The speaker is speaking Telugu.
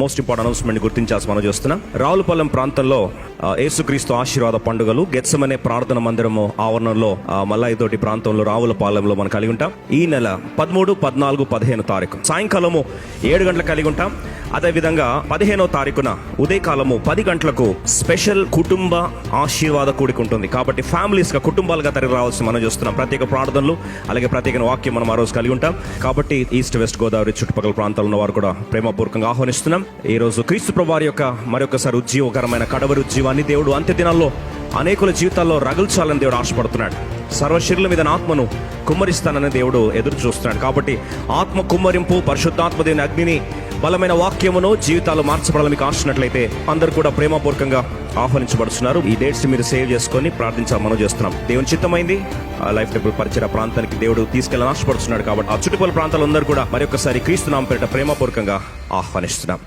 మోస్ట్ ఇంపార్టెంట్ అనౌన్స్మెంట్ గుర్తించాల్సి మనం చూస్తున్నాం. రావులపాలెం ప్రాంతంలో యేసుక్రీస్తు ఆశీర్వాద పండుగలు గెత్సెమనే ప్రార్థన మందిరము ఆవరణలో మల్లాయితోటి ప్రాంతంలో రావులపాలెంలో మనం కలిగి ఉంటాం. ఈ నెల 13, 14, 15 తారీఖు సాయంకాలము 7 గంటలకు కలిగి ఉంటాం. అదేవిధంగా 15వ తారీఖున ఉదయకాలము 10 గంటలకు స్పెషల్ కుటుంబ ఆశీర్వాద కూడిక ఉంటుంది. కాబట్టి ఫ్యామిలీస్ గా కుటుంబాలుగా తరలి రావాల్సి మనం చూస్తున్నాం. ప్రత్యేక ప్రార్థనలు అలాగే ప్రత్యేక వాక్యం మనం ఆ రోజు కలిగి ఉంటాం. కాబట్టి ఈస్ట్ వెస్ట్ గోదావరి చుట్టుపక్కల ప్రాంతాల్లో ఉన్న వారు కూడా ప్రేమపూర్వకంగా ఆహ్వానిస్తున్నాం. ఈ రోజు క్రీస్తు ప్రభువారి యొక్క మరొకసారి ఉజ్జీవకరమైన కడవరి ఉజ్జీవాన్ని దేవుడు అంత్య దినాల్లో అనేకుల జీవితాల్లో రగుల్చాలని దేవుడు ఆశపడుతున్నాడు. సర్వశరీరుల మీద ఆత్మను కుమ్మరిస్తానని దేవుడు ఎదురు చూస్తున్నాడు. కాబట్టి ఆత్మ కుమ్మరింపు, పరిశుద్ధాత్మ దేవుని అగ్నిని, బలమైన వాక్యమును జీవితాలు మార్చబడాలని మీకు ఆశించినట్లయితే అందరూ కూడా ప్రేమపూర్వకంగా ఆహ్వానించబడుతున్నారు. ఈ డేట్స్ మీరు సేవ్ చేసుకొని ప్రార్థించాలని మనం చేస్తున్నాం. దేవుని చిత్తమైంది లైఫ్ టెంపుల్ పరిచయ ప్రాంతానికి దేవుడు తీసుకెళ్ళని ఆశపడుతున్నాడు. కాబట్టి ఆ చుట్టుపక్కల ప్రాంతాలందరూ కూడా మరొకసారి క్రీస్తు నామం పేరిట ప్రేమపూర్వకంగా ఆహ్వానిస్తున్నాం.